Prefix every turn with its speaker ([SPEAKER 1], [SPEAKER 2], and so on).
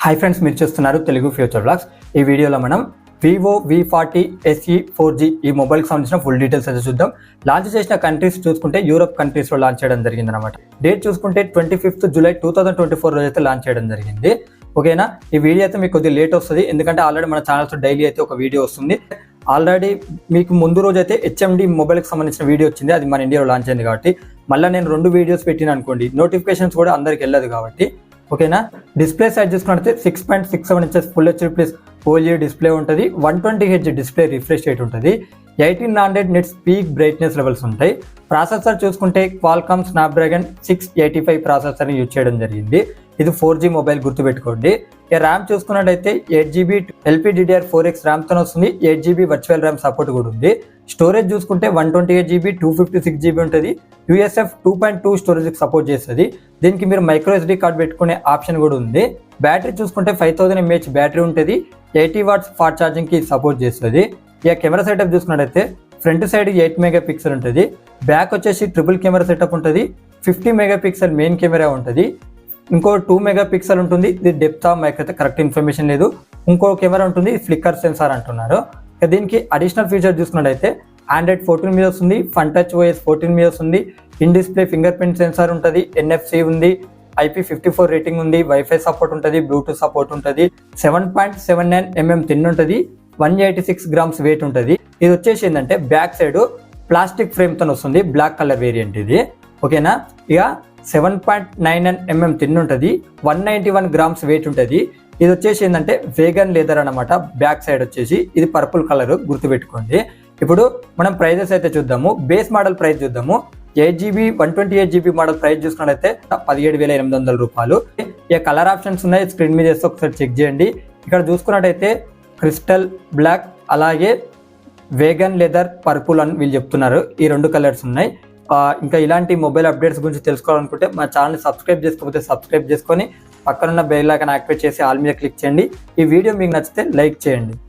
[SPEAKER 1] Hi friends, మీరు చూస్తున్నారు Telugu future blogs. ఈ వీడియోలో మనం వివో V40 SE 4G ఈ మొబైల్కి సంబంధించిన ఫుల్ డీటెయిల్స్ అయితే చూద్దాం. లాంచ్ చేసిన కంట్రీస్ చూసుకుంటే యూరోప్ కంట్రీస్లో లాంచ్ చేయడం జరిగింది అనమాట. డేట్ చూసుకుంటే 25th July 2024 రోజు అయితే లాంచ్ చేయడం జరిగింది. ఓకేనా, ఈ వీడియో అయితే మీకు కొద్దిగా లేట్ వస్తుంది, ఎందుకంటే ఆల్రెడీ మన ఛానల్స్ డైలీ అయితే ఒక వీడియో వస్తుంది. ఆల్రెడీ మీకు ముందు రోజు అయితే HMD మొబైల్కి సంబంధించిన వీడియో వచ్చింది, అది మన ఇండియాలో లాంచ్ అయింది కాబట్టి. మళ్ళీ నేను 2 వీడియోస్ పెట్టిన అనుకోండి, నోటిఫికేషన్స్ కూడా అందరికి వెళ్ళదు కాబట్టి. ఓకేనా, డిస్ప్లే సైజ్ చూసుకుంటే 6.67 inches full HD plus OLED display ఉంటుంది. 120Hz డిస్ప్లే రిఫ్రెష్ రేట్ ఉంటుంది. 1800 నిట్స్ పీక్ బ్రైట్నెస్ లెవెల్స్ ఉంటాయి. ప్రాసెసర్ చూసుకుంటే క్వాల్కామ్ స్నాప్డ్రాగన్ 685 ప్రాసెసర్ని యూజ్ చేయడం జరిగింది. ఇది 4G మొబైల్, గుర్తుపెట్టుకోండి. ఈ ర్యామ్ చూసుకున్నట్టయితే 8GB LPDDR4X ర్యామ్తో వస్తుంది. 8GB వర్చువల్ ర్యామ్ సపోర్ట్ కూడా ఉంది. స్టోరేజ్ చూసుకుంటే 128GB 256GB ఉంటుంది. USF 2.2 స్టోరేజ్కి సపోర్ట్ చేస్తుంది. దీనికి మీరు మైక్రో SD కార్డ్ పెట్టుకునే ఆప్షన్ కూడా ఉంది. బ్యాటరీ చూసుకుంటే 5000 mAh బ్యాటరీ ఉంటుంది. 80 watts ఫాస్ట్ ఛార్జింగ్కి సపోర్ట్ చేస్తుంది. ఇక కెమెరా సెటప్ చూసుకున్నట్టయితే ఫ్రంట్ సైడ్ 8 MP ఉంటుంది. బ్యాక్ వచ్చేసి ట్రిపుల్ కెమెరా సెటప్ ఉంటుంది. 50 MP మెయిన్ కెమెరా ఉంటుంది. ఇంకో 2 MP ఉంటుంది. ఇది డెప్త్ ఆఫ్ మైక్ అయితే కరెక్ట్ ఇన్ఫర్మేషన్ లేదు. ఇంకో కెమెరా ఉంటుంది, ఫ్లిక్కర్ సెన్సార్ అంటున్నారు. దీనికి అడిషనల్ ఫీచర్ చూసుకున్నట్టయితే Android 14 మీద వస్తుంది. ఫన్ టచ్ OS 14 మీద వస్తుంది. In display finger print censor ఉంటుంది. NFC ఉంది. IP54 రేటింగ్ ఉంది. వైఫై సపోర్ట్ ఉంటుంది. బ్లూటూత్ సపోర్ట్ ఉంటుంది. 7.79 mm థిన్ ఉంటుంది. 186 grams వెయిట్ ఉంటుంది. ఇది వచ్చేసి ఏంటంటే బ్యాక్ సైడ్ ప్లాస్టిక్ ఫ్రేమ్తో వస్తుంది, బ్లాక్ కలర్ వేరియంట్ ఇది. ఓకేనా, ఇక 7.99 mm థిన్ ఉంటుంది. 191 grams వెయిట్ ఉంటుంది. ఇది వచ్చేసి ఏంటంటే వేగన్ లెదర్ అనమాట. బ్యాక్ సైడ్ వచ్చేసి ఇది పర్పుల్ కలర్, గుర్తుపెట్టుకోండి. ఇప్పుడు మనం ప్రైజెస్ అయితే చూద్దాము. బేస్ మోడల్ ప్రైస్ చూద్దాము. 8GB 128GB మోడల్ ప్రైస్ చూసుకున్నట్టయితే 17,800 రూపాయలు. ఇక కలర్ ఆప్షన్స్ ఉన్నాయి, స్క్రీన్ మీద వేస్తే ఒకసారి చెక్ చేయండి. ఇక్కడ చూసుకున్నట్టయితే క్రిస్టల్ బ్లాక్, అలాగే వేగన్ లెదర్, పర్పుల్ అని వీళ్ళు చెప్తున్నారు. ఈ 2 కలర్స్ ఉన్నాయి. ఇంకా ఇలాంటి మొబైల్ అప్డేట్స్ గురించి తెలుసుకోవాలనుకుంటే మా ఛానల్ని సబ్స్క్రైబ్ చేసుకోకపోతే సబ్స్క్రైబ్ చేసుకొని పక్కనున్న బెల్ ఐకాన్ యాక్టివేట్ చేసి ఆల్ మీద క్లిక్ చేయండి. ఈ వీడియో మీకు నచ్చితే లైక్ చేయండి.